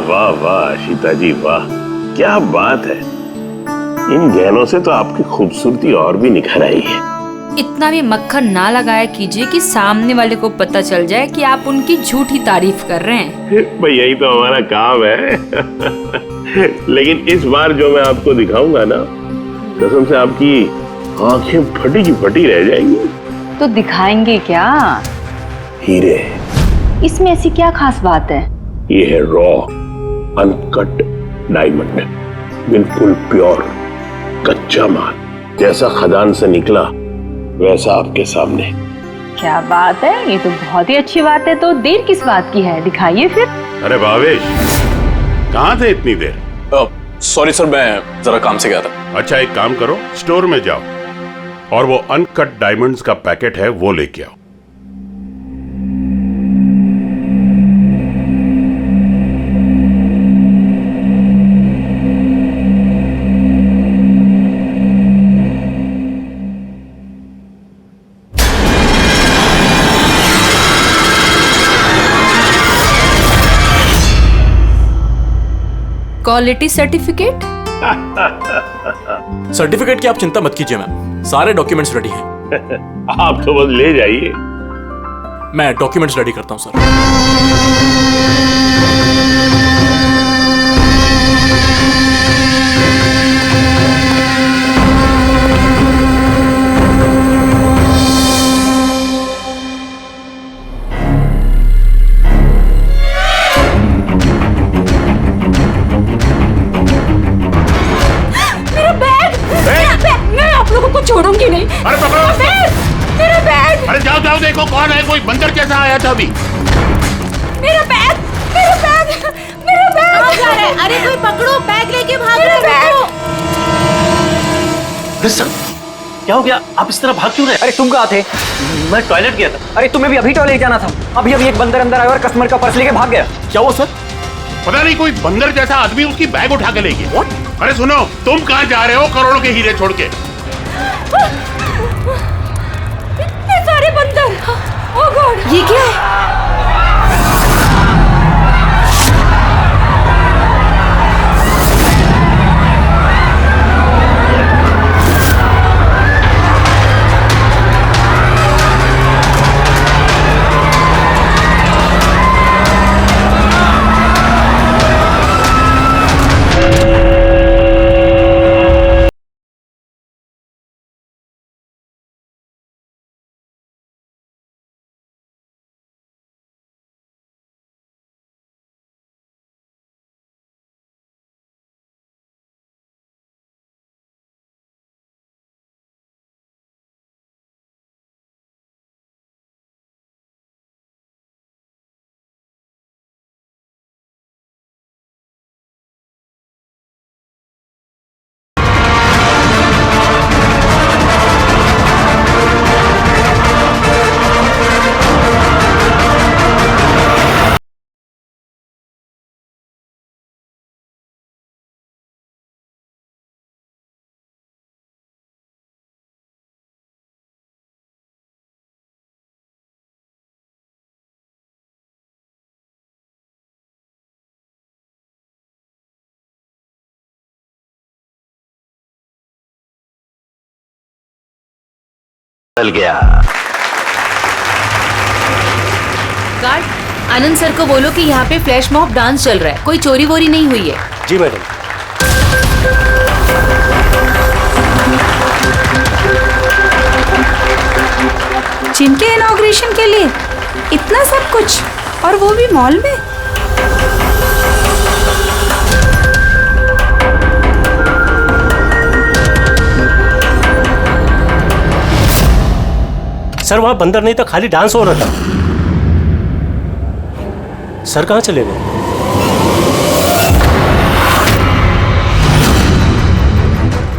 वाह वाह आशिता जी वाह, क्या बात है। इन गहनों से तो आपकी खूबसूरती और भी निखर आई है। इतना भी मक्खन ना लगाया कीजिए कि सामने वाले को पता चल जाए कि आप उनकी झूठी तारीफ कर रहे हैं। भाई यही तो हमारा काम है। लेकिन इस बार जो मैं आपको दिखाऊंगा ना, कसम से आपकी आंखें फटी की फटी रह जाएंगी। तो दिखाएंगे क्या? हीरे। इसमें ऐसी क्या खास बात है? ये है रॉ अनकट डायमंड, बिल्कुल प्योर कच्चा माल, जैसा खदान से निकला वैसा आपके सामने। क्या बात है, ये तो बहुत ही अच्छी बात है। तो देर किस बात की है, दिखाइए फिर। अरे भावेश, कहाँ थे इतनी देर? सॉरी सर, मैं जरा काम से गया था। अच्छा एक काम करो, स्टोर में जाओ और वो अनकट डायमंड्स का पैकेट है वो लेके आओ। Quality certificate? सर्टिफिकेट की आप चिंता मत कीजिए मैम, सारे डॉक्यूमेंट्स रेडी हैं। आप तो बस ले जाइए। मैं डॉक्यूमेंट्स रेडी करता हूं सर। छोड़ूंगी नहीं। अरे पकड़ो मेरा बैग। अरे जाओ जाओ, देखो कौन है, कोई बंदर कैसा आया था अभी। मेरा बैग, मेरा बैग, मेरा बैग। कहाँ जा रहे हैं? अरे कोई पकड़ो, बैग लेके भाग रहे हैं। अरे सर, क्या हो गया? आप इस तरह भाग क्यों रहे? अरे तुम कहाँ थे? मैं टॉयलेट गया था। अरे तुम्हें भी अभी टॉयलेट जाना था। अभी अभी एक बंदर अंदर आया और कस्टमर का पर्स लेके भाग गया। क्या हुआ सर? पता नहीं, कोई बंदर जैसा आदमी उसकी बैग उठा के ले गया। अरे सुनो, तुम कहाँ जा रहे हो करोड़ों के हीरे छोड़ के? इतने सारे बंदर। ओह गॉड, ये क्या है? चल गया। गार्ड, आनंद सर को बोलो कि यहाँ पे फ्लैश मॉब डांस चल रहा है, कोई चोरी वोरी नहीं हुई है। जी मैडम। जिनके इनॉग्रेशन के लिए इतना सब कुछ, और वो भी मॉल में। सर वहां बंदर नहीं था, खाली डांस हो रहा था। सर कहाँ चले गए?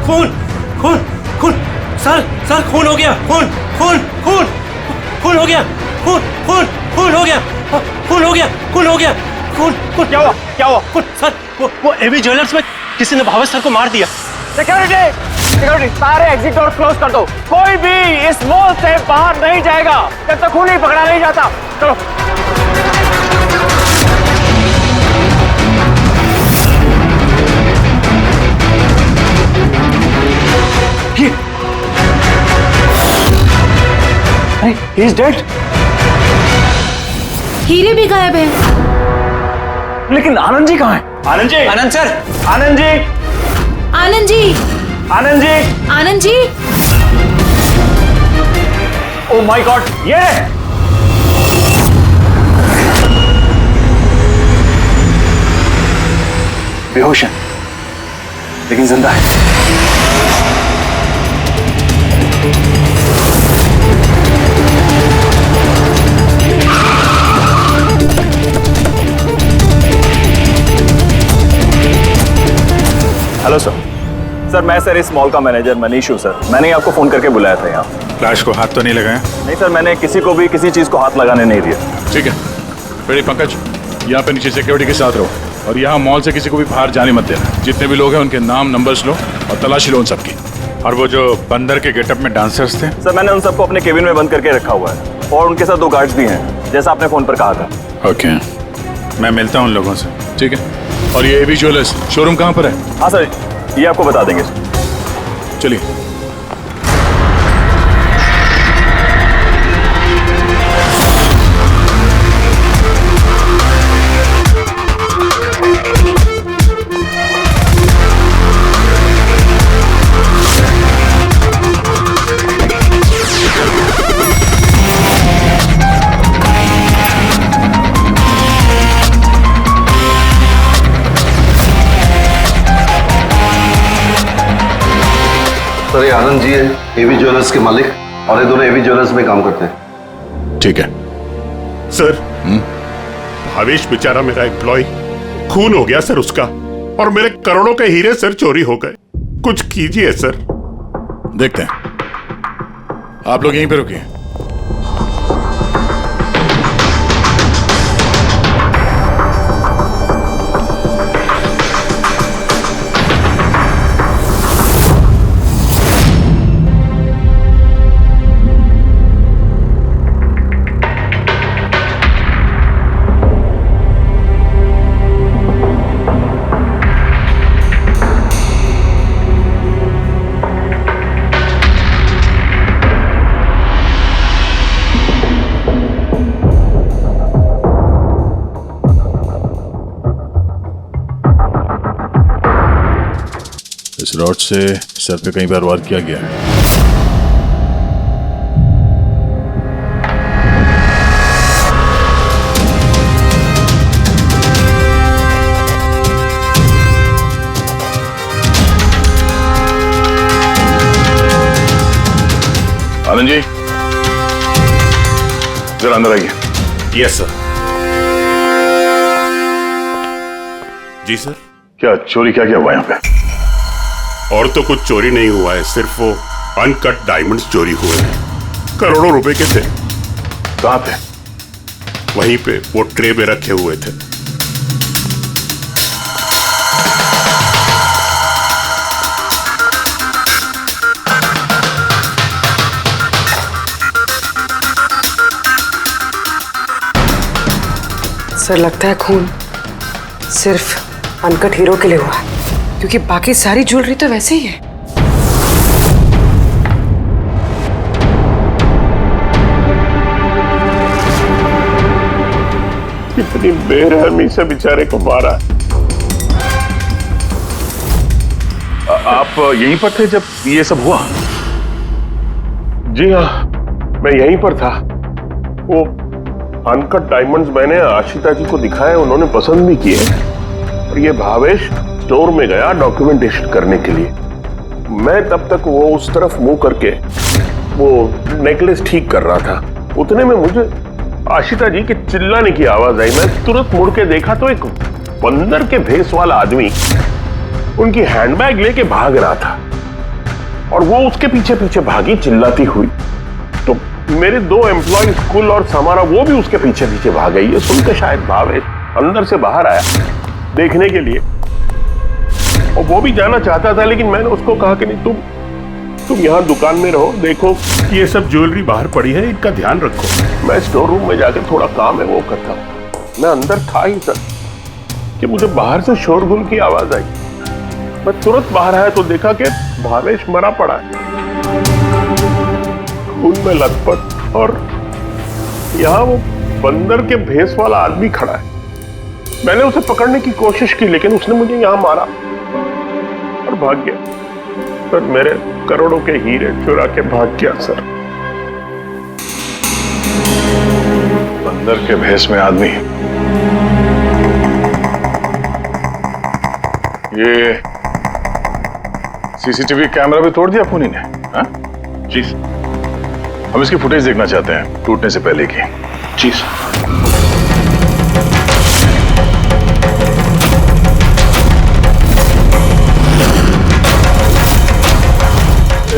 खून खून खून, सर सर खून हो गया, खून खून खून खून हो गया, खून खून खून हो गया, खून हो गया, खून हो गया, खून खून। क्या हुआ? क्या हुआ? खून सर, वो एवी ज्वेलर्स में किसी ने भावेश सर को मार दिया। सिक्योरिटी, सिक्योरिटी, सारे एग्जिट डोर क्लोज कर दो। कोई भी इस मॉल से बाहर नहीं जाएगा जब तक खून नहीं पकड़ा नहीं जाता। चलो। He is dead. हीरे भी गायब हैं। लेकिन आनंद जी कहाँ हैं? Anand ji, Anand sir, Anand ji, Anand ji, Anand ji, Anand ji. Oh my God, ये बेहोश है लेकिन जिंदा है। Hello sir. सर मैं सर इस मॉल का मैनेजर मनीष हूँ सर। मैंने ही आपको फोन करके बुलाया था यहाँ। फ्लैश को हाथ तो नहीं लगाया? नहीं सर, मैंने किसी को भी किसी चीज को हाथ लगाने नहीं दिया। ठीक है बेटे पंकज, यहाँ पे नीचे सिक्योरिटी के साथ रहो और यहाँ मॉल से किसी को भी बाहर जाने मत देना। जितने भी लोग हैं उनके नाम नंबर्स लो और तलाशी लो उन सबकी। और वो जो बंदर के गेटअप में डांसर्स थे? सर मैंने उन सबको अपने केबिन में बंद करके रखा हुआ है और उनके साथ 2 गार्ड्स भी हैं, जैसा आपने फोन पर कहा था। ओके, मैं मिलता हूँ उन लोगों से। ठीक है। और ये एवी ज्वेलर्स शोरूम कहाँ पर है? हाँ सर, ये आपको बता देंगे। चलिए। सर ये आनंद जी है, एवी ज्वेलर्स के मालिक, और ये दोनों एवी ज्वेलर्स में काम करते हैं। ठीक है सर, भावेश बेचारा मेरा एम्प्लॉय, खून हो गया सर उसका, और मेरे करोड़ों के हीरे सर चोरी हो गए। कुछ कीजिए सर। देखते हैं। आप लोग यहीं पे रुकिए। इस रॉड से सर पे कई बार वार किया गया है। आनंद जी जरा अंदर आइए। Yes sir. जी सर। क्या चोरी क्या हुआ यहाँ पे? और तो कुछ चोरी नहीं हुआ है, सिर्फ वो अनकट डायमंड्स चोरी हुए हैं। करोड़ों रुपए के थे। कहाँ पे? वहीं पे वो ट्रे में रखे हुए थे। सर लगता है खून सिर्फ अनकट हीरो के लिए हुआ है, क्योंकि बाकी सारी ज्वेलरी तो वैसे ही है। कितनी बेरहमी से बेचारे को मारा। आप यहीं पर थे जब ये सब हुआ? जी हाँ, मैं यहीं पर था। वो अनकट डायमंड्स मैंने आशिता जी को दिखाए, उन्होंने पसंद भी किए। और ये भावेश स्टोर में गया डॉक्यूमेंटेशन करने के लिए। मैं तब तक वो उस तरफ मुंह करके वो नेकलेस ठीक कर रहा था। उतने में मुझे आशिता जी के चिल्लाने की आवाज आई। मैं तुरंत मुड़ के देखा तो एक बंदर के भेस वाला आदमी उनकी हैंडबैग लेके भाग रहा था और वो उसके पीछे पीछे भागी चिल्लाती हुई। तो मेरे 2 एम्प्लॉय कुल और समारा वो भी उसके पीछे पीछे भाग गई। ये सुनकर शायद भावेश अंदर से बाहर आया देखने के लिए, और वो भी जाना चाहता था, लेकिन मैंने उसको कहा कि नहीं, तुम यहाँ दुकान में रहो, देखो ये सब ज्वेलरी बाहर पड़ी है, इनका ध्यान रखो। मैं स्टोर रूम में जाकर थोड़ा काम है वो करता हूँ। मैं अंदर था ही सर कि मुझे बाहर से शोरगुल की आवाज आई। मैं तुरंत बाहर आया तो देखा कि भावेश मरा पड़ा है, खून में लथपथ, और यहाँ वो बंदर के भेस वाला आदमी खड़ा है। मैंने उसे पकड़ने की कोशिश की लेकिन उसने मुझे यहाँ मारा और भाग गया। पर मेरे करोड़ों के हीरे चुरा के भाग गया सर। बंदर के भेस में आदमी, ये सीसीटीवी कैमरा भी तोड़ दिया पुनी ने? हाँ? जी हम इसकी फुटेज देखना चाहते हैं टूटने से पहले की। जी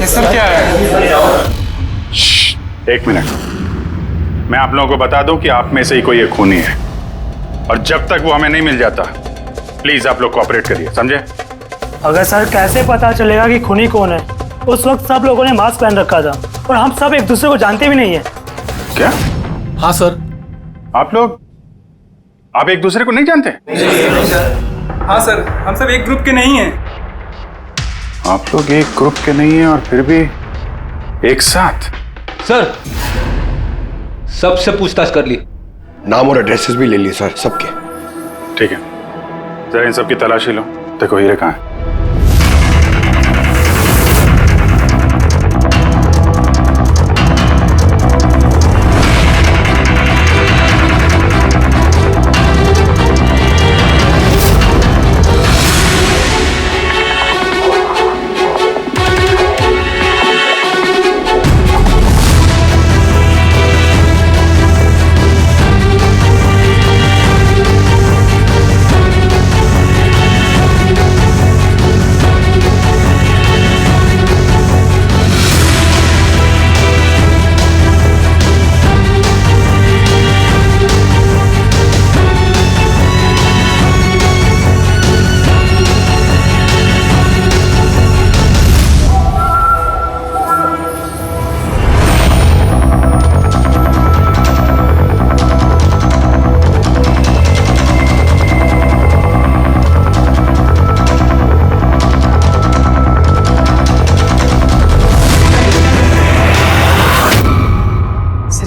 सर क्या है? एक मिनट, मैं आप लोगों को बता दूं कि आप में से ही कोई एक खूनी है और जब तक वो हमें नहीं मिल जाता प्लीज आप लोग कोऑपरेट करिए, समझे? अगर सर कैसे पता चलेगा कि खूनी कौन है? उस वक्त सब लोगों ने मास्क पहन रखा था और हम सब एक दूसरे को जानते भी नहीं है। क्या? हाँ सर। आप एक दूसरे को नहीं जानते? हाँ सर, हम सब एक ग्रुप के नहीं हैं। आप लोग एक ग्रुप के नहीं हैं और फिर भी एक साथ? सर सबसे पूछताछ कर ली, नाम और एड्रेसेस भी ले लिए सर सबके। ठीक है, जरा इन सबकी तलाशी लो, देखो हीरे कहाँ है।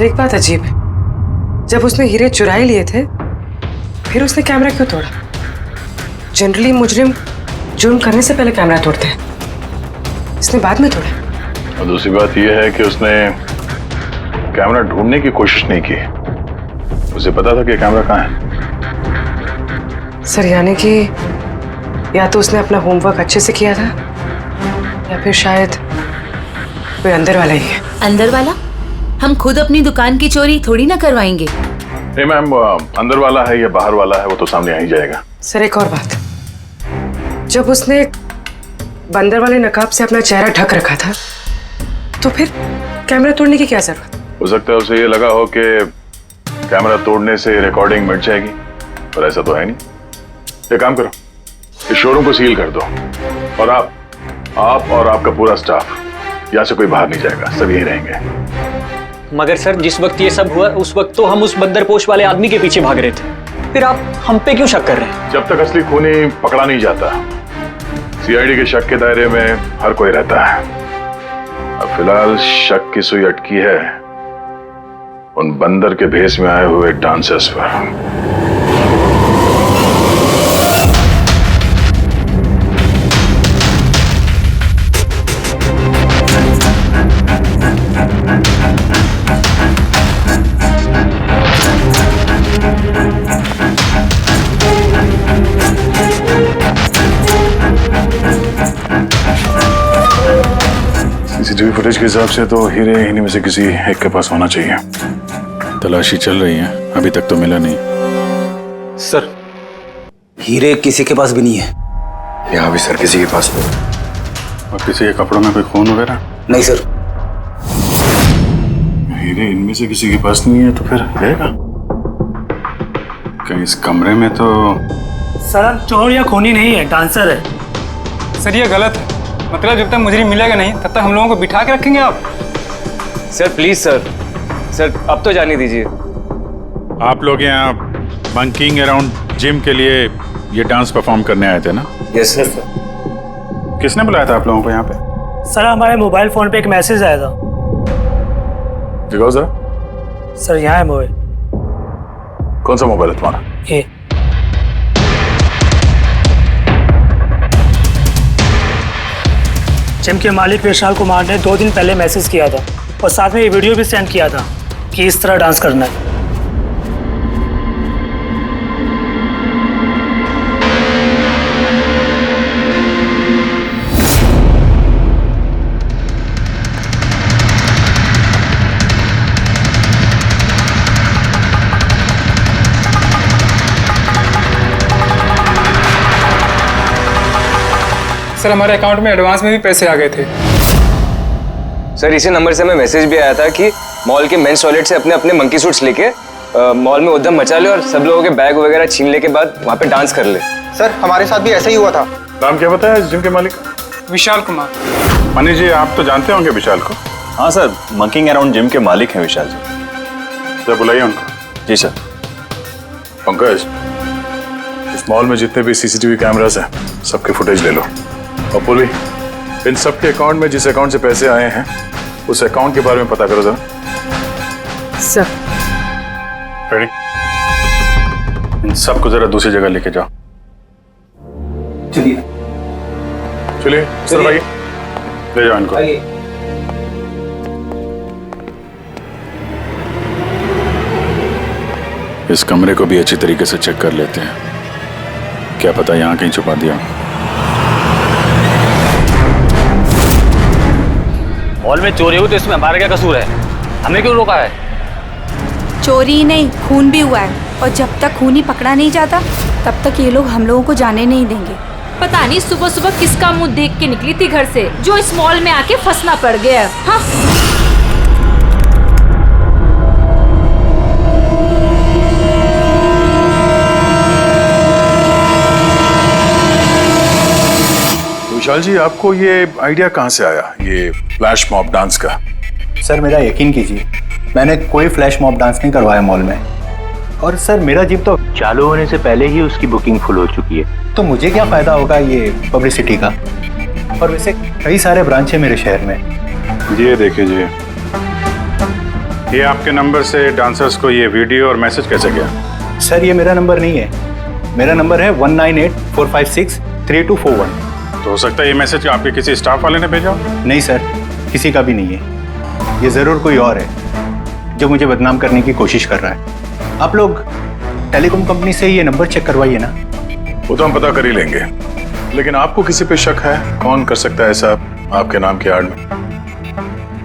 एक बात अजीब है, जब उसने हीरे चुरा ही लिए थे फिर उसने कैमरा क्यों तोड़ा? जनरली मुजरिम जुर्म करने से पहले कैमरा तोड़ते हैं, इसने बाद में तोड़ा। और दूसरी बात यह है कि उसने कैमरा ढूंढने की कोशिश नहीं की, उसे पता था कि कैमरा कहाँ है। सर यानी कि या तो उसने अपना होमवर्क अच्छे से किया था या फिर शायद कोई अंदर वाला ही है। अंदर वाला? हम खुद अपनी दुकान की चोरी थोड़ी ना करवाएंगे। नहीं मैम, अंदर वाला है या बाहर वाला है वो तो सामने आ ही जाएगा। सर एक और बात, जब उसने बंदर वाले नकाब से अपना चेहरा ढक रखा था तो फिर कैमरा तोड़ने की क्या जरूरत? हो सकता है उसे ये लगा हो कि कैमरा तोड़ने से रिकॉर्डिंग मिट जाएगी, पर ऐसा तो है नहीं। एक काम करो, इस शोरूम को सील कर दो और आप और आपका पूरा स्टाफ यहाँ से कोई बाहर नहीं जाएगा, सब यहीं रहेंगे। मगर सर जिस वक्त ये सब हुआ उस वक्त तो हम उस बंदरपोश वाले आदमी के पीछे भाग रहे थे, फिर आप हम पे क्यों शक कर रहे हैं? जब तक असली खूनी पकड़ा नहीं जाता सीआईडी के शक के दायरे में हर कोई रहता है। अब फिलहाल शक की सुई अटकी है उन बंदर के भेस में आए हुए डांसर्स पर। सीसीटीवी फुटेज के हिसाब से तो हीरे इन्हीं में से किसी एक के पास होना चाहिए। तलाशी चल रही है, अभी तक तो मिला नहीं। सर हीरे किसी के पास भी नहीं है। यहाँ भी सर किसी के पास नहीं। और किसी के कपड़ों में कोई खून वगैरह? नहीं सर। हीरे इनमें से किसी के पास नहीं है तो फिर रहेगा कहीं इस कमरे में? तो सर चोर या खूनी नहीं है, डांसर है। सर ये गलत है, मतलब जब तक मुजरिम मिलेगा नहीं तब तक हम लोगों को बिठा के रखेंगे आप? सर प्लीज सर अब तो जाने दीजिए। आप लोग यहाँ बंकिंग अराउंड जिम के लिए ये डांस परफॉर्म करने आए थे ना? Yes sir. किसने बुलाया था आप लोगों को यहाँ पे? सर हमारे मोबाइल फोन पे एक मैसेज आया था। दिखाओ सर। सर यहाँ है मोबाइल। कौन सा मोबाइल है तुम्हारा? ये जिम के मालिक विशाल कुमार ने 2 दिन पहले मैसेज किया था और साथ में ये वीडियो भी सेंड किया था कि इस तरह डांस करना है। सर हमारे अकाउंट में एडवांस में भी पैसे आ गए थे। सर इसी नंबर से हमें मैसेज भी आया था कि मॉल के मेंस टॉयलेट से अपने अपने मंकी सूट्स लेके मॉल में उद्यम मचा ले और सब लोगों के बैग वगैरह छीन ले के बाद वहाँ पे डांस कर ले। सर हमारे साथ भी ऐसा ही हुआ था। नाम क्या बताया जिम के मालिक? विशाल कुमार। मनीष जी आप तो जानते होंगे विशाल को? हाँ सर, मंकिंग अराउंड जिम के मालिक हैं विशाल जी। जब बुलाइए उनको। जी सर। पंकज, इस मॉल में जितने भी सीसीटीवी कैमरास हैं सबके फुटेज ले लो। और पुली, इन सब के अकाउंट में जिस अकाउंट से पैसे आए हैं उस अकाउंट के बारे में पता करो जरा। सर। रेडी? इन सबको जरा दूसरी जगह लेके जाओ। चलिए चलिए सर भाई, ले जाओ इनको। इस कमरे को भी अच्छी तरीके से चेक कर लेते हैं, क्या पता यहाँ कहीं छुपा दिया। मॉल में चोरी हुई तो इसमें हमारा क्या कसूर है? हमने क्यों रोका है? चोरी नहीं, खून भी हुआ है और जब तक खून ही पकड़ा नहीं जाता तब तक ये लोग हम लोगों को जाने नहीं देंगे। पता नहीं सुबह सुबह किसका मुंह देख के निकली थी घर से जो इस मॉल में आके फंसना पड़ गया। हाँ विशाल जी, आपको ये आइडिया कहाँ से आया, ये फ्लैश मॉब डांस का? सर मेरा यकीन कीजिए, मैंने कोई फ्लैश मॉब डांस नहीं करवाया मॉल में। और सर मेरा जिम तो चालू होने से पहले ही उसकी बुकिंग फुल हो चुकी है, तो मुझे क्या फायदा होगा ये पब्लिसिटी का। और वैसे कई सारे ब्रांच है मेरे शहर में। ये देखिए जी, ये आपके नंबर से डांसर्स को ये वीडियो और मैसेज कैसे गया? सर ये मेरा नंबर नहीं है, मेरा नंबर है 1984563241। तो हो सकता है ये मैसेज आपके किसी स्टाफ वाले ने भेजा? नहीं सर, किसी का भी नहीं है। ये जरूर कोई और है जो मुझे बदनाम करने की कोशिश कर रहा है। आप लोग टेलीकॉम कंपनी से ये नंबर चेक करवाइए ना। वो तो हम पता कर ही लेंगे, लेकिन आपको किसी पे शक है? कौन कर सकता है ऐसा आपके नाम की आड़ में?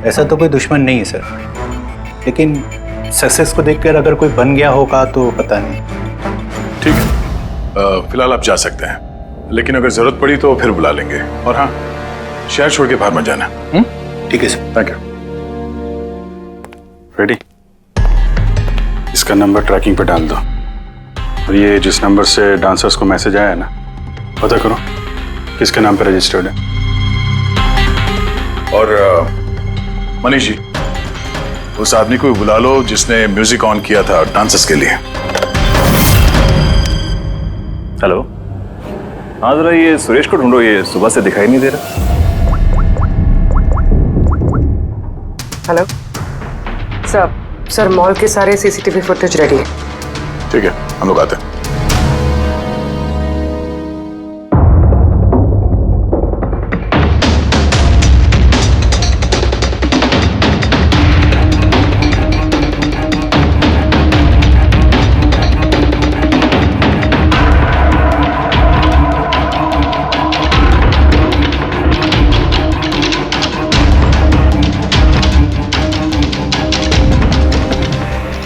ऐसा तो कोई दुश्मन नहीं है सर, लेकिन सक्सेस को देखकर अगर कोई बन गया होगा तो पता नहीं। ठीक है, फिलहाल आप जा सकते हैं, लेकिन अगर जरूरत पड़ी तो फिर बुला लेंगे। और हाँ, शहर छोड़ के बाहर मत जाना। ठीक है सर। Thank you. रेडी? इसका नंबर ट्रैकिंग पे डाल दो और ये जिस नंबर से डांसर्स को मैसेज आया है ना, पता करो किसके नाम पे रजिस्टर्ड है। और मनीष जी, उस आदमी को बुला लो जिसने म्यूजिक ऑन किया था डांसर्स के लिए। हेलो, हाँ जरा ये सुरेश को ढूंढो, ये सुबह से दिखाई नहीं दे रहा। हेलो सर, मॉल के सारे सीसीटीवी फुटेज रेडी है। ठीक है, हम लोग आते हैं।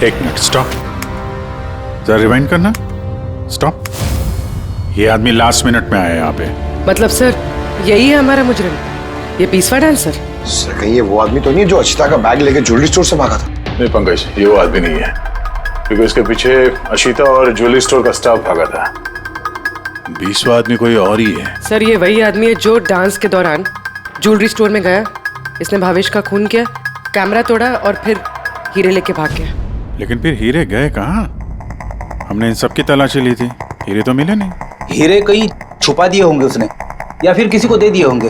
एक मिनट, स्टॉप, जरा रिवाइंड करना। स्टॉप। ये आदमी लास्ट मिनट में आया यहाँ पे। मतलब सर यही है हमारा मुजरिम, ये पीसवा डांसर? सर कहीं ये वो आदमी तो नहीं जो अचिता का बैग लेके ज्वेलरी स्टोर से भागा था? नहीं पंकज, ये वो आदमी नहीं है, क्योंकि इसके पीछे अशिता और ज्वेलरी स्टोर का स्टाफ भागा था। 20वां आदमी कोई और ही है। सर ये वही आदमी है जो डांस के दौरान ज्वेलरी स्टोर में गया, इसने भावेश का खून किया, कैमरा तोड़ा और फिर हीरे लेके भाग गया। लेकिन फिर हीरे गए कहाँ? हमने इन सब की तलाशी ली थी, हीरे तो मिले नहीं। हीरे कहीं छुपा दिए होंगे उसने, या फिर किसी को दे दिए होंगे।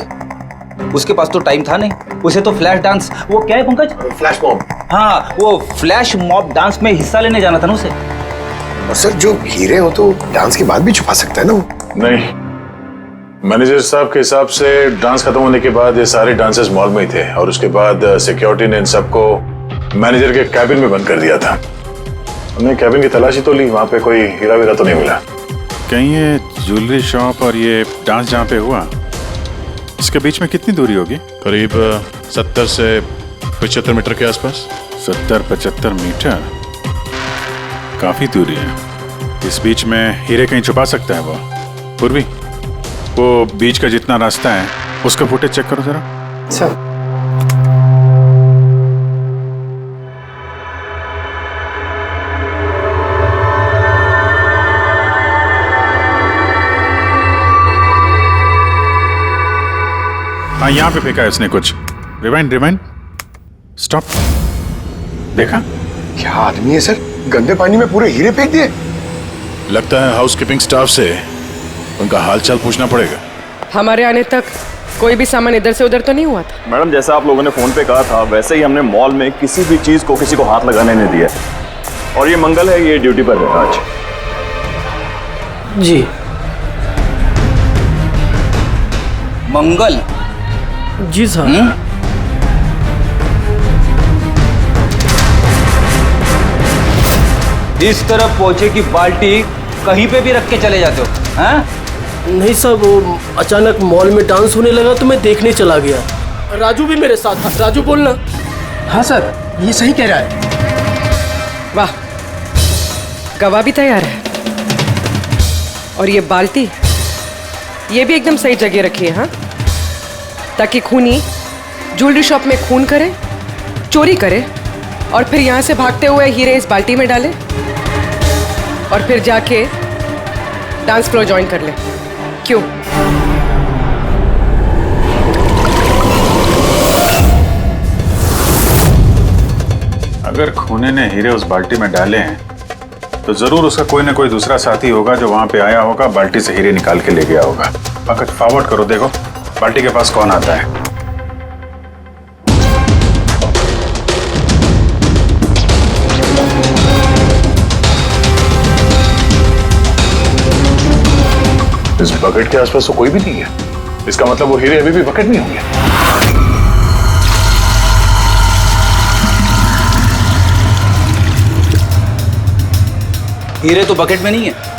उसके पास तो टाइम था नहीं, उसे तो फ्लैश डांस, वो क्या है पंकज? Flash mob. हाँ, वो फ्लैश मॉब डांस में हिस्सा लेने जाना था ना उसे। और सर जो हीरे हो तो डांस के बाद भी छुपा सकता है ना वो। नहीं, मैनेजर साहब के हिसाब से डांस खत्म होने के बाद ये सारे डांसर्स मॉल में ही थे और उसके बाद सिक्योरिटी ने इन सबको मैनेजर के कैबिन में बंद कर दिया था। हमने कैबिन की तलाशी तो ली, वहां पे कोई हीरा वीरा तो नहीं मिला। कहीं ये ज्वेलरी शॉप और ये डांस जहाँ पे हुआ, इसके बीच में कितनी दूरी होगी? करीब 70 से 75 मीटर के आसपास। 70-75 मीटर, काफी दूरी है। इस बीच में हीरे कहीं छुपा सकता है वो। पूर्वी, वो बीच का जितना रास्ता है उसका फुटेज चेक करो जरा। सर हाँ, यहाँ पे फेंका है इसने कुछ। Rewind, stop. देखा? क्या आदमी है सर, गंदे पानी में पूरे हीरे फेंक दिए। लगता है हाउसकीपिंग स्टाफ से उनका हालचाल पूछना पड़ेगा। हमारे आने तक कोई भी सामान इधर से उधर तो नहीं हुआ था? मैडम, जैसा आप लोगों ने फोन पे कहा था वैसे ही हमने मॉल में किसी भी चीज को किसी को हाथ लगाने नहीं दिया। और ये मंगल है, ये ड्यूटी पर है आज। जी मंगल जी सर। इस तरफ पहुंचे कि बाल्टी कहीं पे भी रख के चले जाते हो, हैं? नहीं सर, वो अचानक मॉल में डांस होने लगा तो मैं देखने चला गया। राजू भी मेरे साथ था। राजू बोलना। हाँ सर, ये सही कह रहा है। वाह, गवाह भी तैयार है। और ये बाल्टी, ये भी एकदम सही जगह रखी है। हाँ, ताकि खूनी ज्वेलरी शॉप में खून करे, चोरी करे और फिर यहाँ से भागते हुए हीरे इस बाल्टी में डाले और फिर जाके डांस फ्लोर ज्वाइन कर ले। क्यों? अगर खूनी ने हीरे उस बाल्टी में डाले हैं तो जरूर उसका कोई ना कोई दूसरा साथी होगा जो वहां पे आया होगा, बाल्टी से हीरे निकाल के ले गया होगा। पंकज, फॉरवर्ड करो, देखो बाल्टी के पास कौन आता है। इस बकेट के आसपास तो कोई भी नहीं है। इसका मतलब वो हीरे अभी भी बकेट में होंगे। हीरे तो बकेट में नहीं है।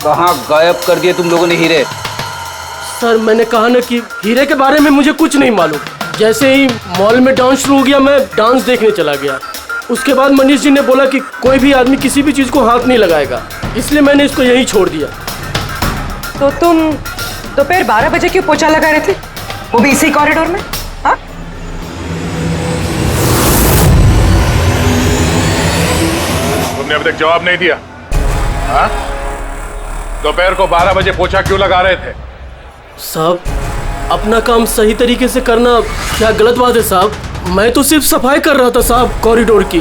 कहाँ गायब कर दिए तुम लोगों ने हीरे? सर मैंने कहा ना कि हीरे के बारे में मुझे कुछ नहीं मालूम। जैसे ही मॉल में डांस शुरू हो गया मैं डांस देखने चला गया। उसके बाद मनीष जी ने बोला कि कोई भी आदमी किसी भी चीज़ को हाथ नहीं लगाएगा, इसलिए मैंने इसको यहीं छोड़ दिया। तो तुम दोपहर 12 बजे क्यों पोछा लगा रहे थे, वो भी इसी कॉरिडोर में? हाँ, तुमने अभी तक जवाब नहीं दिया। हाँ, दोपहर को 12 बजे पोछा क्यों लगा रहे थे? साहब, अपना काम सही तरीके से करना क्या गलत बात है साहब? मैं तो सिर्फ सफाई कर रहा था साहब, कॉरिडोर की।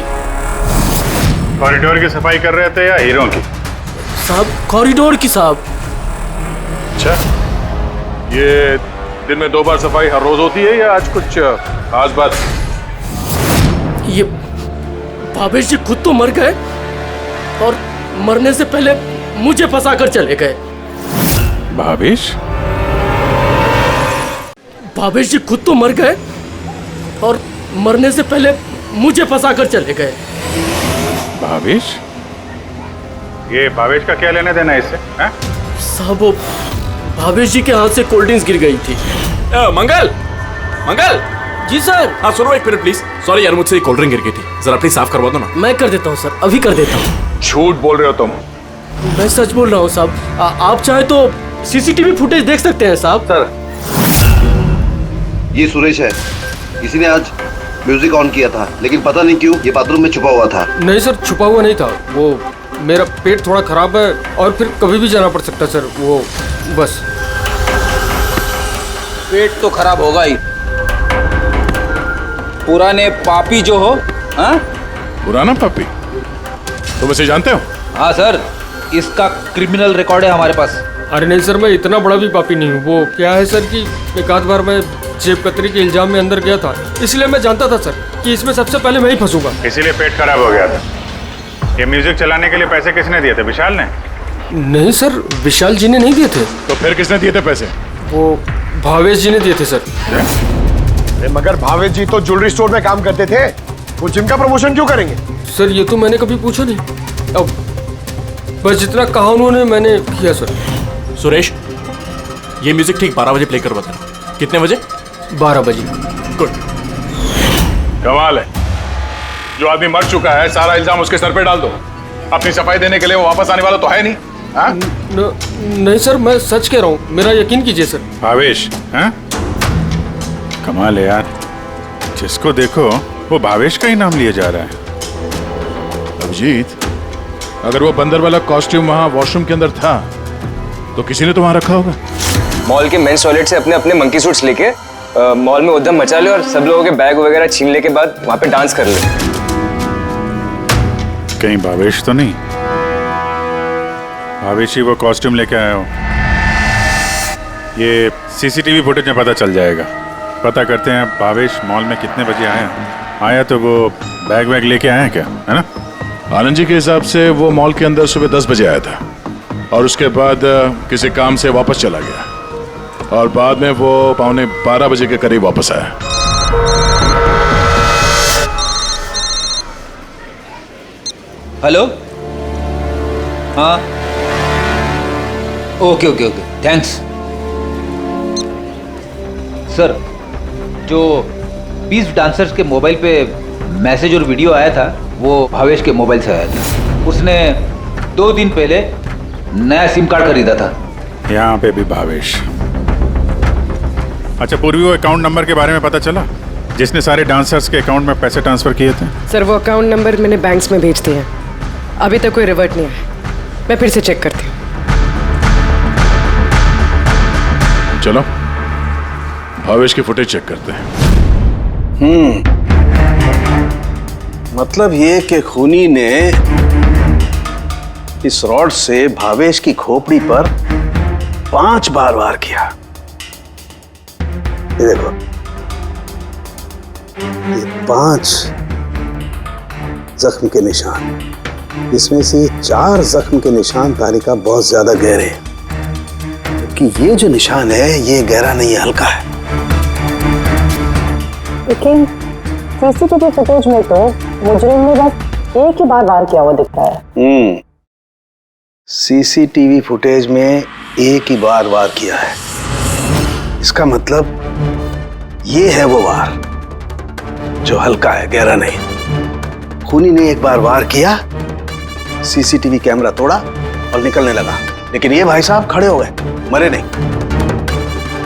कॉरिडोर की सफाई कर रहे थे या हीरों की? साहब कॉरिडोर की साहब। अच्छा, ये दिन में 2 बार सफाई हर रोज होती है या आज कुछ खास बात? ये भावेश जी खुद तो मर गए और मरने से पहले मुझे फंसा कर चले गए। भावेश? भावेश जी खुद तो मर गए और मरने से पहले मुझे फंसा कर चले गए। भावेश? ये भावेश का क्या लेना देना है इससे? साहब, वो भावेश जी के हाथ से कोल्ड ड्रिंक्स गिर गई थी। मंगल, मंगल। जी सर। हाँ सुनो एक मिनट प्लीज। सॉरी यार, मुझसे कोल्ड ड्रिंक गिर गई थी, जरा प्लीज साफ करवा दो ना। मैं कर देता हूँ सर, अभी कर देता हूँ। झूठ बोल रहे हो तुम? मैं सच बोल रहा हूँ साहब। आप चाहे तो सीसीटीवी फुटेज देख सकते हैं साहब। सर, ये सुरेश है। किसी ने आज म्यूजिक ऑन किया था, लेकिन पता नहीं क्यों ये बाथरूम में छुपा हुआ था। नहीं सर, छुपा हुआ नहीं था। वो मेरा पेट थोड़ा खराब है और फिर कभी भी जाना पड़ सकता सर, वो बस। पेट तो खराब होगा ही। पुराने पापी जो हो। हाँ, पुराना पापी? तुम इसे जानते हो? हाँ सर, इसका क्रिमिनल रिकॉर्ड है हमारे पास। अरे नहीं सर, मैं इतना बड़ा भी पापी नहीं हूँ। वो क्या है सर कि एक आध बार मैं जेब कतरी के इल्जाम में अंदर गया था, इसलिए मैं जानता था सर कि इसमें सबसे पहले मैं ही फंसूंगा। इसीलिए पेट खराब हो गया था। ये म्यूजिक चलाने के लिए पैसे किसने दिए थे? विशाल ने? नहीं सर, विशाल जी ने नहीं दिए थे। तो फिर किसने दिए थे पैसे? वो भावेश जी ने दिए थे सर। मगर भावेश जी तो ज्वेलरी स्टोर में काम करते थे, वो जिम का प्रमोशन क्यों करेंगे? सर ये तो मैंने कभी पूछा नहीं, अब बस जितना कहा उन्होंने मैंने किया सर। सुरेश, ये म्यूजिक ठीक 12 बजे प्ले करवा देना। कितने बजे? 12 बजे। गुड। कमाल है, जो आदमी मर चुका है सारा इल्जाम उसके सर पे डाल दो। अपनी सफाई देने के लिए वो वापस आने वाला तो है नहीं। नहीं सर, मैं सच कह रहा हूँ, मेरा यकीन कीजिए सर। भावेश? हाँ? कमाल है यार, जिसको देखो वो भावेश का ही नाम लिया जा रहा है। अभिजीत, अगर वो बंदर वाला कॉस्ट्यूम वहाँ वॉशरूम के अंदर था तो किसी ने तो वहाँ रखा होगा। मॉल के मेंस टॉयलेट से अपने अपने मंकी सूट्स लेके मॉल में उद्यम मचा ले और सब लोगों के बैग वगैरह छीन ले के बाद वहाँ पे डांस कर ले। कहीं भावेश तो नहीं? भावेश ही वो कॉस्ट्यूम लेके आया हो। ये सीसीटीवी फुटेज में पता चल जाएगा। पता करते हैं भावेश मॉल में कितने बजे आया तो वो बैग वैग लेके आया है क्या, है ना? आनंद जी के हिसाब से वो मॉल के अंदर सुबह 10 बजे आया था और उसके बाद किसी काम से वापस चला गया और बाद में वो 11:15 बजे के करीब वापस आया। हेलो, हाँ, okay okay okay, thanks sir. जो 20 डांसर्स के मोबाइल पे मैसेज और वीडियो आया था वो भावेश के मोबाइल से आया था। उसने 2 दिन पहले नया सिम कार्ड खरीदा था। यहाँ पे भी भावेश। अच्छा पूर्वी, वो अकाउंट नंबर के बारे में पता चला जिसने सारे डांसर्स के अकाउंट में पैसे ट्रांसफर किए थे? सर वो अकाउंट नंबर मैंने बैंक्स में भेज दिए हैं, अभी तक कोई रिवर्ट नहीं आया। मैं फिर से चेक करती हूँ। चलो भावेश की फुटेज चेक करते हैं। मतलब ये कि खूनी ने इस रॉड से भावेश की खोपड़ी पर 5 बार वार किया। ये देखो, ये 5 जख्म के निशान, इसमें से 4 जख्म के निशान तारिका बहुत ज्यादा गहरे हैं, क्योंकि ये जो निशान है ये गहरा नहीं है, हल्का है। लेकिन सीसीटीवी फुटेज में तो मुजरिम ने बस एक ही बार वार किया हुआ दिखता है। सीसीटीवी फुटेज में एक ही बार वार किया है, इसका मतलब ये है वो वार जो हल्का है, गहरा नहीं। खूनी ने एक बार वार किया, सीसीटीवी कैमरा तोड़ा और निकलने लगा, लेकिन ये भाई साहब खड़े हो गए, मरे नहीं।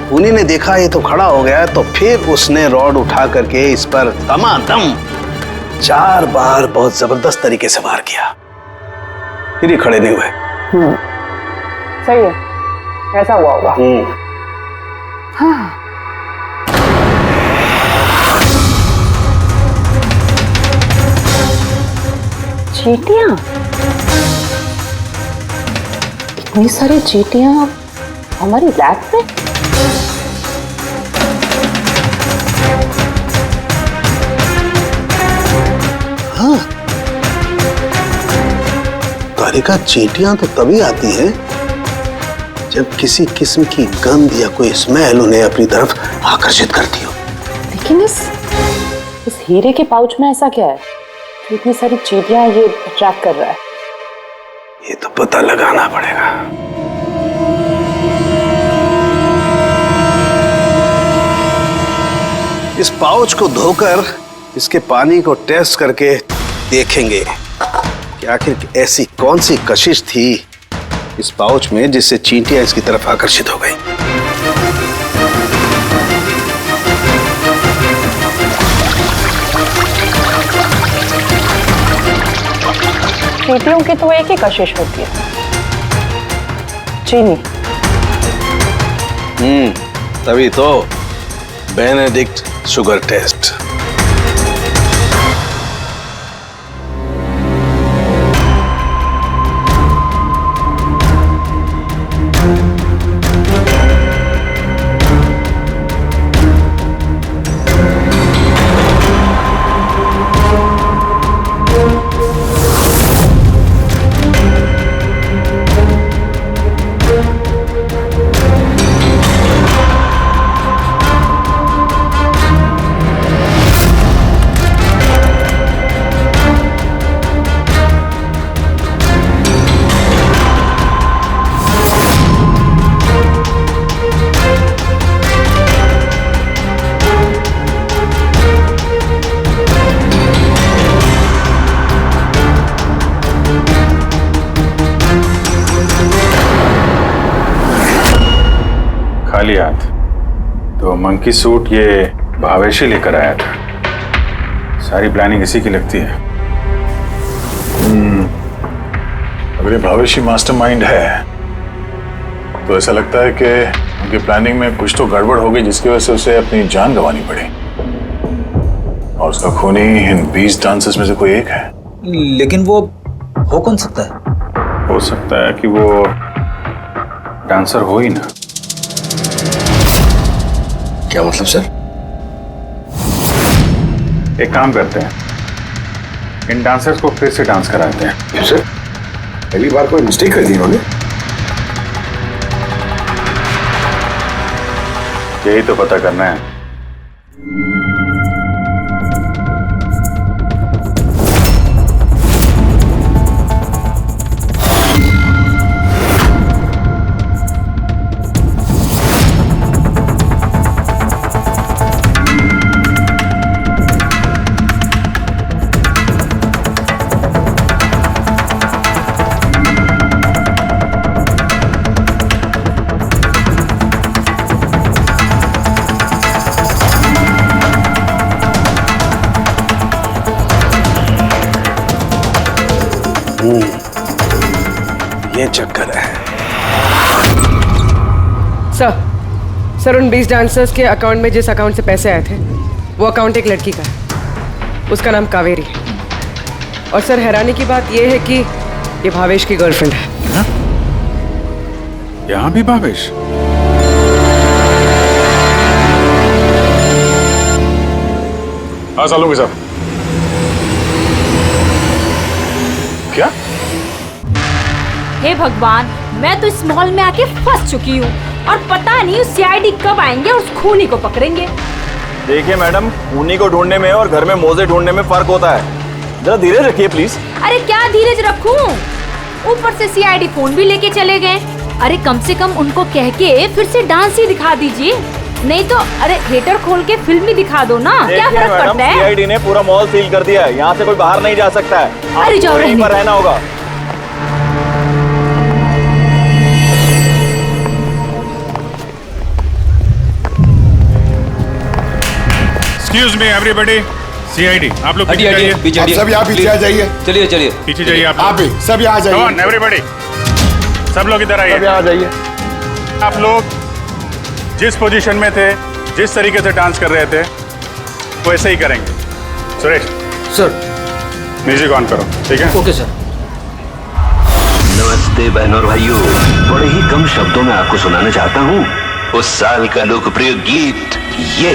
खूनी ने देखा ये तो खड़ा हो गया, तो फिर उसने रॉड उठा करके इस पर दमादम 4 बार बहुत जबरदस्त तरीके से वार किया, फिर ये खड़े नहीं हुए। सही है, ऐसा हुआ होगा। हाँ। चींटियां, इतनी सारी चींटियां हमारी लैब में। हाँ, तारिका, चींटियां तो तभी आती हैं जब किसी किस्म की गंध या कोई स्मेल उन्हें अपनी तरफ आकर्षित करती हो। लेकिन इस हीरे के पाउच में ऐसा क्या है कि इतनी सारी चींटियां ये अट्रैक्ट कर रहा है? ये तो पता लगाना पड़ेगा। इस पाउच को धोकर इसके पानी को टेस्ट करके देखेंगे कि आखिर ऐसी कौन सी कशिश थी इस पाउच में जिससे चींटियां इसकी तरफ आकर्षित हो गई। चींटियों की तो एक ही कशिश होती है, चीनी। तभी तो बेनेडिक्ट शुगर टेस्ट। खाली हाथ, तो मंकी सूट ये भावेश ही लेकर आया था। सारी प्लानिंग इसी की लगती है। अगर ये भावेश ही मास्टरमाइंड है तो ऐसा लगता है कि उनकी प्लानिंग में कुछ तो गड़बड़ हो गई, जिसकी वजह से उसे अपनी जान गंवानी पड़ी। और उसका खूनी इन 20 डांसर्स में से कोई एक है। लेकिन वो हो कौन सकता है? हो सकता है कि वो डांसर हो ही ना। क्या मतलब सर? एक काम करते हैं, इन डांसर्स को फिर से डांस कराते हैं। फिर से? पहली बार कोई मिस्टेक कर दी इन्होंने। यही तो पता करना है। ये चक्कर है। सर उन 20 डांसर्स के अकाउंट में जिस अकाउंट से पैसे आए थे वो अकाउंट एक लड़की का है। उसका नाम कावेरी है। और सर हैरानी की बात यह है कि ये भावेश की गर्लफ्रेंड है। यहाँ भी भावेश? हाँ सालूंगी साहब। क्या? हे भगवान, मैं तो इस मॉल में आके फंस चुकी हूँ और पता नहीं उस सीआईडी कब आएंगे और उस खूनी को पकड़ेंगे। देखिए मैडम, खूनी को ढूंढने में और घर में मोजे ढूंढने में फर्क होता है। जरा धीरे रखिए प्लीज। अरे क्या धीरज रखूं? ऊपर से सीआईडी फोन भी लेके चले गए। अरे कम से कम उनको कह के फिर से डांस ही दिखा दीजिए, नहीं तो अरे थिएटर खोल के फिल्म ही दिखा दो ना। क्या फर्क पड़ता है? सीआईडी ने पूरा मॉल सील कर दिया है, यहाँ से कोई बाहर नहीं जा सकता है। अरे जाओ, यहीं पर रहना होगा। Excuse me everybody, CID, आप लोग पीछे हटिए, जाइए। आप सब यहाँ पीछे आ जाइए। चलिए चलिए पीछे जाइए आप आप भी सब यहाँ आ जाइए। Come on, everybody, सब लोग इधर आइए। सब यहाँ आ जाइए। आप लोग जिस पोजीशन में थे, जिस तरीके से डांस कर रहे थे, वैसे ही करेंगे। सुरेश सर, म्यूजिक ऑन करो। ठीक है? Okay sir. नमस्ते बहनों और भाइयों, बड़े ही कम शब्दों में आपको सुनाना चाहता हूँ उस साल का लोकप्रिय गीत ये।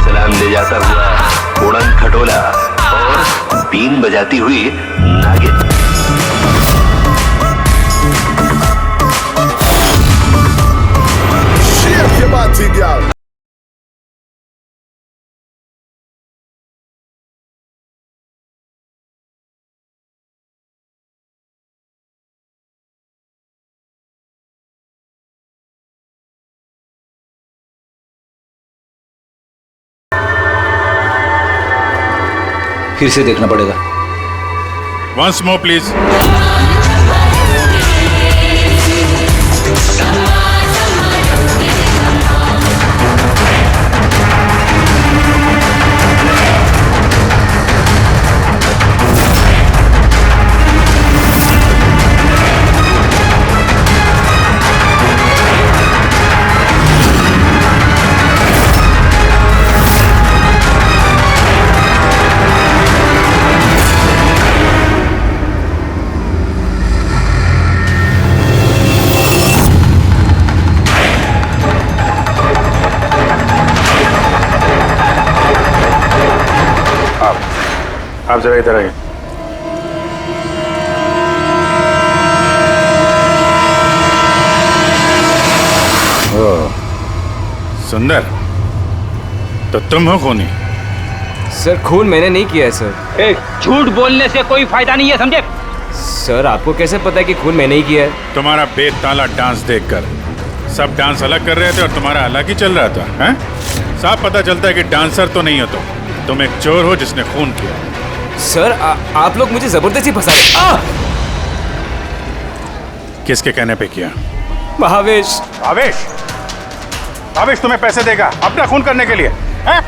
सलाम ले जाता हुआ उड़न खटोला और बीन बजाती हुई नागिन। ये बात थी क्या? फिर से देखना पड़ेगा। Once more please. आप जरा इधर आइए। सुंदर, तो तुम हो खूनी? सर खून मैंने नहीं किया है सर। झूठ बोलने से कोई फायदा नहीं है, समझे? सर आपको कैसे पता है कि खून मैंने ही किया है? तुम्हारा बेताला डांस देखकर सब डांस अलग कर रहे थे और तुम्हारा अलग ही चल रहा था, हैं? साफ पता चलता है कि डांसर तो नहीं हो तुम एक चोर हो जिसने खून किया। सर आप लोग मुझे जबरदस्ती फंसा रहे। किसके कहने पे किया? भावेश। भावेश? भावेश तुम्हें पैसे देगा अपना खून करने के लिए, हैं?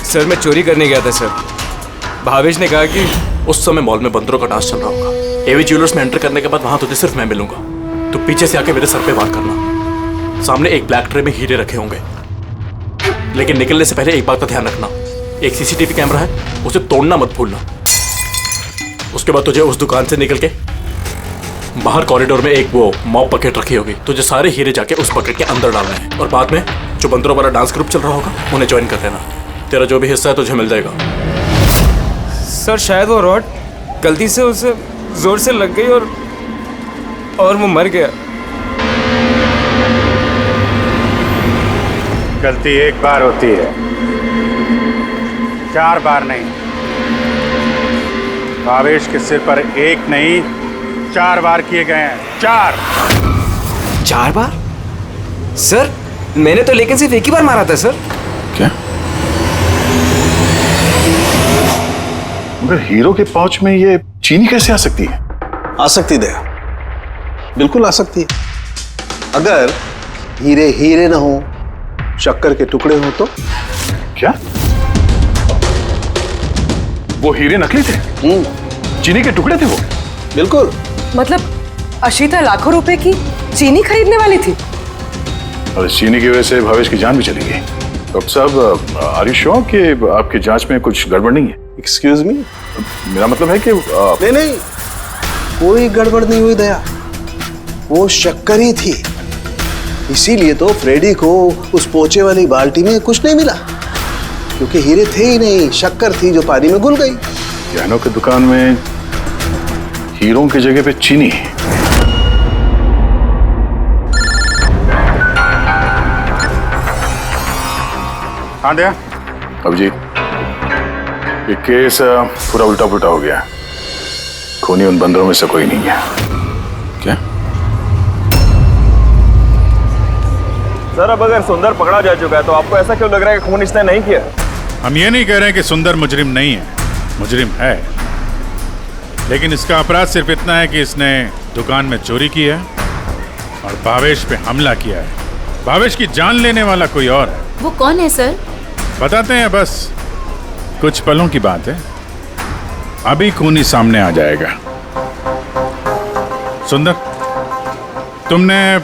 सर मैं चोरी करने गया था सर। भावेश ने कहा कि उस समय मॉल में बंदरों का डांस चल रहा होगा। एवी ज्वेलर्स में एंटर करने के बाद वहां तुझे सिर्फ मैं मिलूंगा। तो पीछे से आके मेरे सर पे वार करना। सामने एक ब्लैक ट्रे में हीरे रखे होंगे, लेकिन निकलने से पहले एक बात का ध्यान रखना, एक सीसीटीवी कैमरा है, उसे तोड़ना मत भूलना। उसके बाद तुझे उस दुकान से निकल के बाहर कॉरिडोर में एक वो मॉप बकेट रखी होगी, तुझे सारे हीरे जाके उस बकेट के अंदर डालने हैं और बाद में जो बंदरों वाला डांस ग्रुप चल रहा होगा उन्हें ज्वाइन कर लेना। तेरा जो भी हिस्सा है तुझे मिल जाएगा। सर शायद वो रॉड गलती से उसे जोर से लग गई और वो मर गया। गलती एक बार होती है, 4 बार नहीं। भावेश के सिर पर एक नहीं 4 बार किए गए हैं। 4 बार? सर मैंने तो लेकिन सिर्फ एक ही बार मारा था सर। क्या? मगर हीरो के पाउच में ये चीनी कैसे आ सकती है? आ सकती दया, बिल्कुल आ सकती है। अगर हीरे हीरे ना हो, शक्कर के टुकड़े हो तो। क्या वो हीरे नकली थे? चीनी के टुकड़े थे वो? बिल्कुल। मतलब अशीता लाखों रुपए की चीनी खरीदने वाली थी और इस चीनी की वजह से भावेश की जान भी चली गई। डॉक्टर साहब, आर यू श्योर कि आपकी जांच में कुछ गड़बड़ नहीं है? Excuse me? मेरा मतलब है कि नहीं, कोई गड़बड़ नहीं हुई दया, वो शक्कर ही थी। इसीलिए तो फ्रेडी को उस पोचे वाली बाल्टी में कुछ नहीं मिला, क्योंकि हीरे थे ही नहीं, शक्कर थी जो पानी में घुल गई। गहनों की दुकान में हीरों की जगह पे चीनी। हाँ दया। अब जी ये केस पूरा उल्टा पुल्टा हो गया। खूनी उन बंदरों में से कोई नहीं है। क्या? सर अब अगर सुंदर पकड़ा जा चुका है तो आपको ऐसा क्यों लग रहा है कि खून इसने नहीं किया? हम ये नहीं कह रहे हैं कि सुंदर मुजरिम नहीं है, मुजरिम है, लेकिन इसका अपराध सिर्फ इतना है कि इसने दुकान में चोरी की है और भावेश पे हमला किया है। भावेश की जान लेने वाला कोई और है। वो कौन है सर? बताते हैं, बस कुछ पलों की बात है, अभी खूनी सामने आ जाएगा। सुंदर, तुमने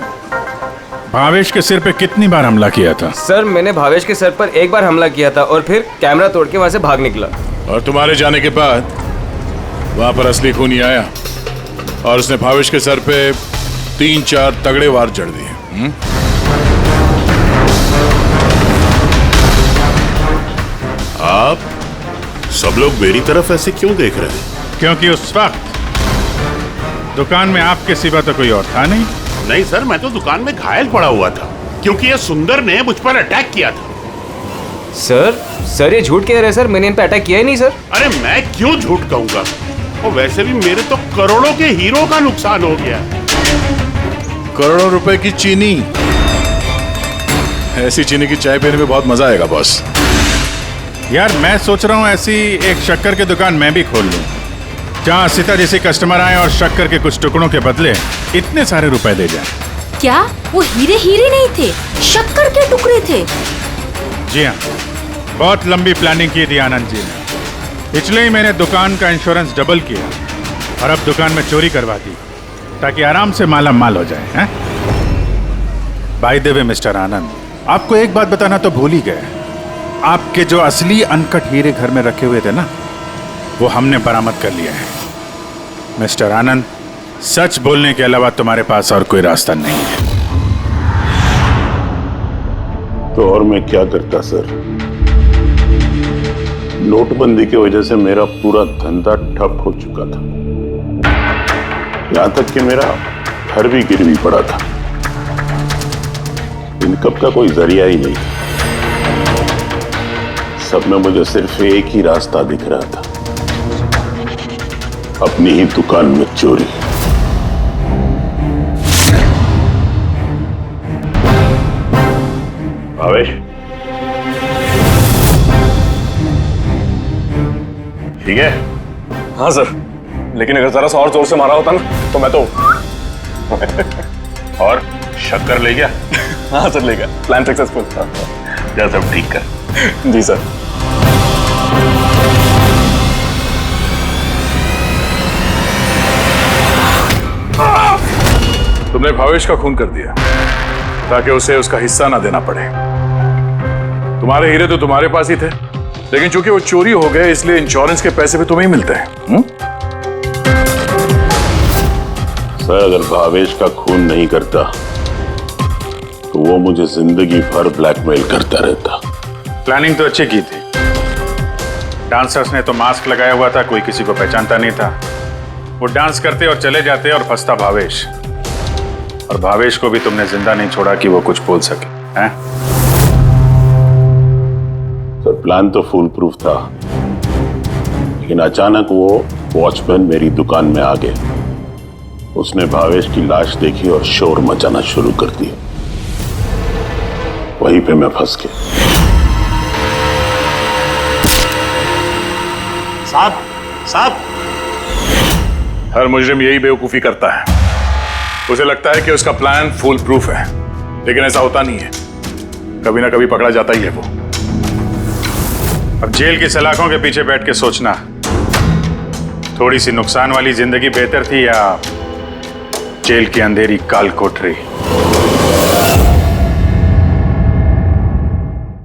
भावेश के सिर पे कितनी बार हमला किया था? सर मैंने भावेश के सर पर एक बार हमला किया था और फिर कैमरा तोड़ के वहां से भाग निकला। और तुम्हारे जाने के बाद वहां पर असली खूनी आया और उसने भावेश के सर पे 3-4 तगड़े वार जड़ दिए। आप सब लोग मेरी तरफ ऐसे क्यों देख रहे हैं? क्योंकि उस वक्त दुकान में आपके सिवा तो कोई और था नहीं। नहीं सर, मैं तो दुकान में घायल पड़ा हुआ था क्योंकि ये सुंदर ने मुझ पर अटैक किया था। सर ये झूठ कह रहे हैं सर, मैंने इन पे अटैक किया ही नहीं सर। अरे मैं क्यों झूठ कहूंगा, और वैसे भी मेरे तो करोड़ों के हीरो का नुकसान हो गया। करोड़ों रुपए की चीनी, ऐसी चीनी की चाय पीने में बहुत मजा आएगा बॉस। यार मैं सोच रहा हूँ ऐसी एक शक्कर की दुकान मैं भी खोल लूँ, जहाँ सीता जैसे कस्टमर आए और शक्कर के कुछ टुकड़ों के बदले इतने सारे रुपए दे जाएं। क्या वो हीरे हीरे नहीं थे, शक्कर के टुकड़े थे? जी हाँ, बहुत लंबी प्लानिंग की थी आनंद जी ने। इसलिए ही मैंने दुकान का इंश्योरेंस डबल किया और अब दुकान में चोरी करवा दी ताकि आराम से माला माल हो जाए। हैं? बाय द वे मिस्टर आनंद, आपको एक बात बताना तो भूल ही गए, आपके जो असली अनकट हीरे घर में रखे हुए थे ना, वो हमने बरामद कर लिया है। मिस्टर आनंद, सच बोलने के अलावा तुम्हारे पास और कोई रास्ता नहीं है। तो और मैं क्या करता सर? नोटबंदी की वजह से मेरा पूरा धंधा ठप हो चुका था, यहां तक कि मेरा घर भी गिरवी पड़ा था। इनकम का कोई जरिया ही नहीं था। सब में मुझे सिर्फ एक ही रास्ता दिख रहा था, अपनी ही दुकान में चोरी। भावेश, ठीक है? हाँ सर, लेकिन अगर जरा सा और जोर से मारा होता ना तो मैं तो और शक्कर ले गया? हाँ सर, ले गया। Plan successful. जा सब ठीक कर। जी सर। तुमने भावेश का खून कर दिया ताकि उसे उसका हिस्सा ना देना पड़े। तुम्हारे हीरे तो तुम्हारे पास ही थे, लेकिन चूंकि वो चोरी हो गए इसलिए इंश्योरेंस के पैसे भी तुम्हें ही मिलते हैं। सर, अगर भावेश का खून नहीं करता तो वो मुझे जिंदगी भर ब्लैकमेल करता रहता। प्लानिंग तो अच्छी की थी। डांसर्स ने तो मास्क लगाया हुआ था, कोई किसी को पहचानता नहीं था। वो डांस करते और चले जाते और फंसता भावेश, और भावेश को भी तुमने जिंदा नहीं छोड़ा कि वो कुछ बोल सके। हैं? सर, प्लान तो फुल प्रूफ था, लेकिन अचानक वो वॉचमैन मेरी दुकान में आ गया। उसने भावेश की लाश देखी और शोर मचाना शुरू कर दिया। वहीं पे मैं फंस गया। साहब, हर मुजरिम यही बेवकूफी करता है। उसे लगता है कि उसका प्लान फुल प्रूफ है, लेकिन ऐसा होता नहीं है। कभी ना कभी पकड़ा जाता ही है वो। अब जेल की सलाखों के पीछे बैठ के सोचना, थोड़ी सी नुकसान वाली जिंदगी बेहतर थी या जेल की अंधेरी काल कोठरी?